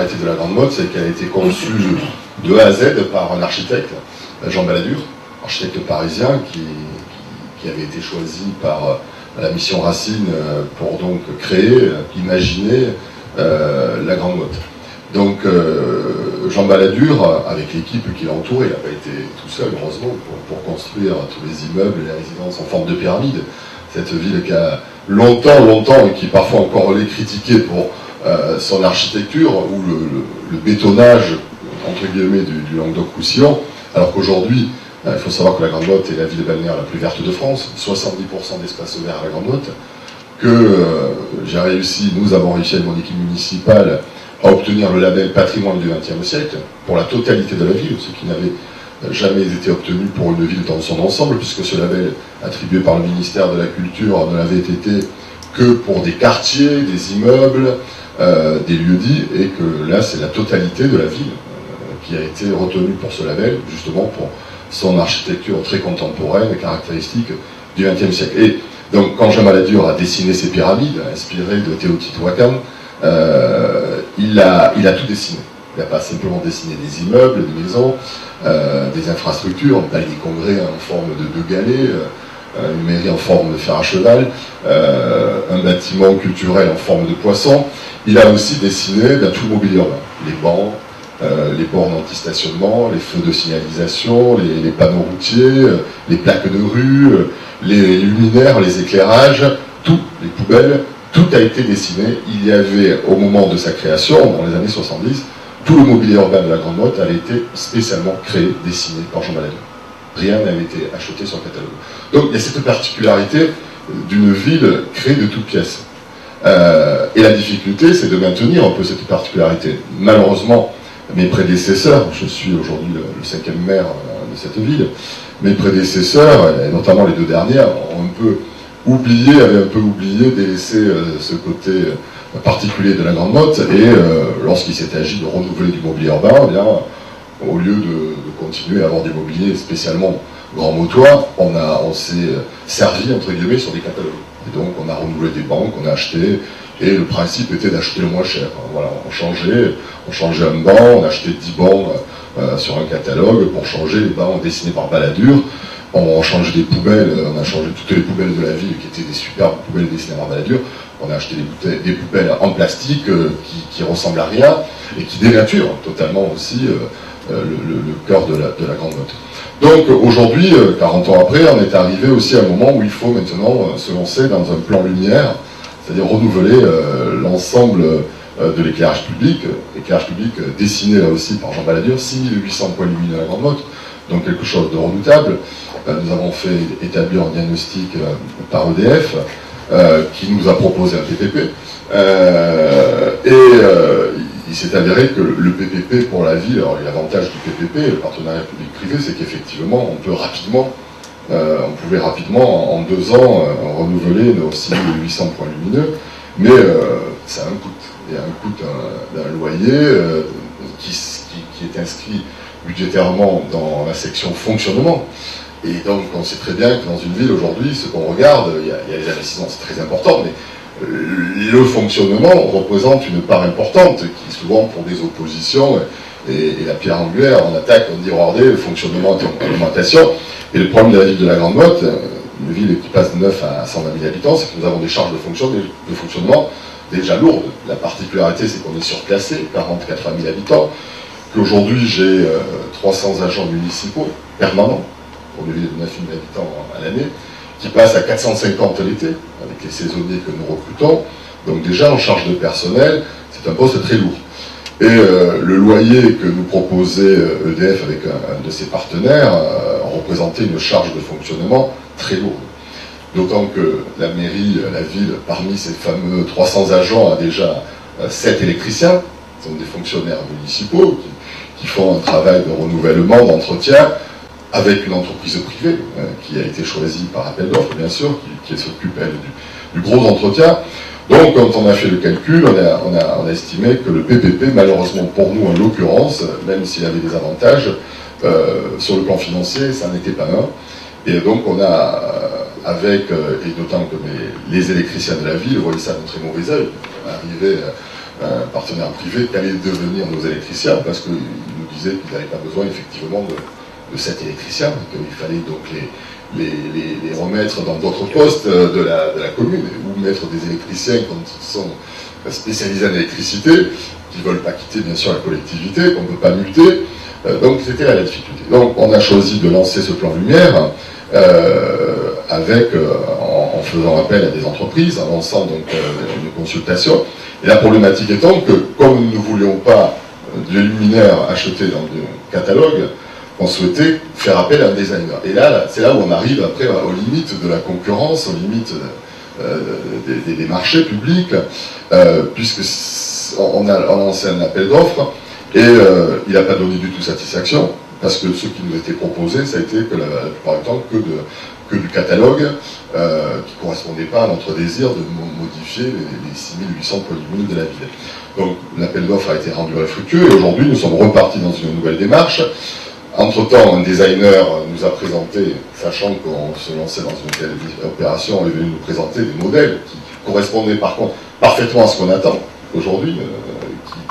particularité de la Grande Motte, c'est qu'elle a été conçue de A à Z par un architecte, Jean Balladur, architecte parisien qui avait été choisi par la mission Racine pour donc créer, imaginer la Grande Motte. Donc Jean Balladur, avec l'équipe qui l'entoure, il n'a pas été tout seul, heureusement, pour construire tous les immeubles et les résidences en forme de pyramide. Cette ville qui a longtemps, et qui parfois encore l'est critiquée pour son architecture, ou le bétonnage, entre guillemets, du Languedoc-Roussillon, alors qu'aujourd'hui, il faut savoir que la Grande Motte est la ville balnéaire la plus verte de France, 70% d'espace vert à la Grande Motte, que j'ai réussi, nous avons réussi avec mon équipe municipale à obtenir le label Patrimoine du XXe siècle pour la totalité de la ville, ce qui n'avait jamais été obtenu pour une ville dans son ensemble, puisque ce label attribué par le ministère de la Culture ne l'avait été que pour des quartiers, des immeubles, des lieux-dits, et que là c'est la totalité de la ville qui a été retenue pour ce label, justement pour son architecture très contemporaine et caractéristique du XXe siècle. Et donc quand Jean Balladur a dessiné ces pyramides, inspiré de Teotihuacan, il a tout dessiné. Il n'a pas simplement dessiné des immeubles, des maisons, des infrastructures, un palais des congrès en forme de galet, une mairie en forme de fer à cheval, un bâtiment culturel en forme de poisson. Il a aussi dessiné tout le mobilier urbain, les bancs, les bornes anti-stationnement, les feux de signalisation, les panneaux routiers, les plaques de rue, les luminaires, les éclairages, tout, les poubelles, tout a été dessiné. Il y avait, au moment de sa création, dans les années 70, tout le mobilier urbain de la Grande Motte avait été spécialement créé, dessiné par Jean Balladur. Rien n'avait été acheté sur le catalogue. Donc il y a cette particularité d'une ville créée de toutes pièces. Et la difficulté, c'est de maintenir un peu cette particularité. Malheureusement, mes prédécesseurs, je suis aujourd'hui le 5e maire de cette ville, mes prédécesseurs, et notamment les deux dernières, ont avaient un peu oublié, délaissé ce côté particulier de la Grande Motte, et lorsqu'il s'est agi de renouveler du mobilier urbain, eh bien, au lieu de continuer à avoir des mobiliers spécialement grand motois, on s'est servi, entre guillemets, sur des catalogues. Et donc on a renouvelé des bancs, on a acheté, et le principe était d'acheter le moins cher. Voilà, on changeait un banc, on achetait 10 bancs sur un catalogue pour changer les bancs dessinés par Balladur. On change des poubelles, on a changé toutes les poubelles de la ville qui étaient des superbes poubelles dessinées par Balladur. On a acheté des poubelles en plastique qui ressemblent à rien et qui dénaturent totalement aussi le cœur de la Grande Motte. Donc aujourd'hui, 40 ans après, on est arrivé aussi à un moment où il faut maintenant se lancer dans un plan lumière, c'est-à-dire renouveler l'ensemble de l'éclairage public dessiné là aussi par Jean Balladur, 6800 points lumineux à la Grande Motte, donc quelque chose de redoutable. Nous avons fait établir un diagnostic par EDF qui nous a proposé un PPP, il s'est avéré que le PPP pour la ville, alors l'avantage du PPP, le partenariat public-privé, c'est qu'effectivement on pouvait rapidement en 2 ans renouveler nos 6800 points lumineux, mais ça a un coût. Il y a un coût d'un loyer qui est inscrit budgétairement dans la section fonctionnement. Et donc on sait très bien que dans une ville aujourd'hui, ce qu'on regarde, il y a les investissements, c'est très important, mais le fonctionnement représente une part importante qui souvent pour des oppositions et la pierre angulaire, on attaque, on dit regardez le fonctionnement et l'augmentation. Et le problème de la ville de la Grande Motte, une ville qui passe de 9 à 120 000 habitants, c'est que nous avons des charges de fonctionnement déjà lourdes. La particularité, c'est qu'on est surclassé, 40-80 000 habitants, qu'aujourd'hui j'ai 300 agents municipaux permanents pour une ville de 9 000 habitants à l'année, qui passe à 450 l'été, avec les saisonniers que nous recrutons. Donc déjà, en charge de personnel, c'est un poste très lourd. Et le loyer que nous proposait EDF avec un de ses partenaires représentait une charge de fonctionnement très lourde. D'autant que la mairie, la ville, parmi ces fameux 300 agents, a déjà 7 électriciens, qui sont des fonctionnaires municipaux, qui font un travail de renouvellement, d'entretien, avec une entreprise privée qui a été choisie par appel d'offres, bien sûr, qui s'occupe, elle, du gros entretien. Donc, quand on a fait le calcul, on a estimé que le PPP, malheureusement pour nous en l'occurrence, même s'il avait des avantages, sur le plan financier, ça n'était pas un. Et donc, on a, et d'autant que les électriciens de la ville voyaient ça d'un très mauvais œil, on arrivait un partenaire privé, qu'allaient devenir nos électriciens, parce qu'ils nous disaient qu'ils n'avaient pas besoin effectivement de 7 électriciens, qu'il fallait donc les remettre dans d'autres postes de la commune, ou mettre des électriciens quand ils sont spécialisés en électricité, qui ne veulent pas quitter bien sûr la collectivité, qu'on ne peut pas muter. Donc c'était là la difficulté. Donc on a choisi de lancer ce plan Lumière en faisant appel à des entreprises, en lançant donc une consultation. Et la problématique étant que, comme nous ne voulions pas de luminaires achetés dans le catalogue, on souhaitait faire appel à un designer. Et là, c'est là où on arrive après aux limites de la concurrence, aux limites des marchés publics, puisque on a lancé un appel d'offres et il n'a pas donné du tout satisfaction, parce que ce qui nous était proposé, ça a été que la plupart du temps que du catalogue qui ne correspondait pas à notre désir de modifier les 6800 polygones de la ville. Donc l'appel d'offres a été rendu infructueux et aujourd'hui nous sommes repartis dans une nouvelle démarche. Entre-temps, un designer nous a présenté, sachant qu'on se lançait dans une telle opération, il est venu nous présenter des modèles qui correspondaient par contre parfaitement à ce qu'on attend aujourd'hui,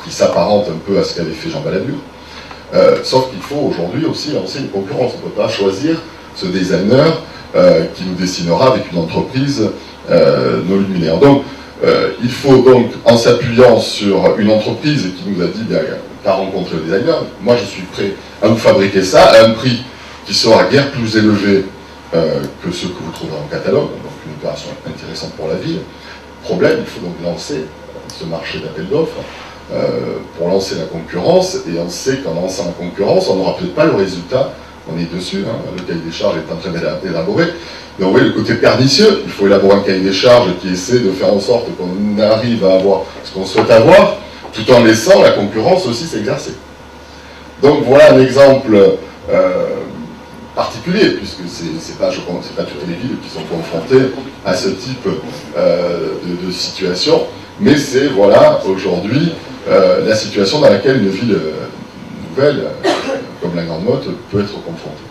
qui s'apparente un peu à ce qu'avait fait Jean Balladur. Sauf qu'il faut aujourd'hui aussi lancer une concurrence. On ne peut pas choisir ce designer qui nous dessinera avec une entreprise nos luminaires. Donc, il faut donc, en s'appuyant sur une entreprise qui nous a dit, bien, t'as rencontré le designer, moi je suis prêt à vous fabriquer ça à un prix qui sera guère plus élevé que ce que vous trouverez en catalogue, donc une opération intéressante pour la ville. Problème, il faut donc lancer ce marché d'appel d'offres pour lancer la concurrence, et on sait qu'en lançant la concurrence, on n'aura peut-être pas le résultat, on est dessus, hein, le cahier des charges est en train d'être élaboré. Donc vous voyez le côté pernicieux, il faut élaborer un cahier des charges qui essaie de faire en sorte qu'on arrive à avoir ce qu'on souhaite avoir, tout en laissant la concurrence aussi s'exercer. Donc voilà un exemple particulier, puisque c'est pas toutes les villes qui sont confrontées à ce type de situation, mais c'est voilà aujourd'hui la situation dans laquelle une ville nouvelle, comme la Grande Motte, peut être confrontée.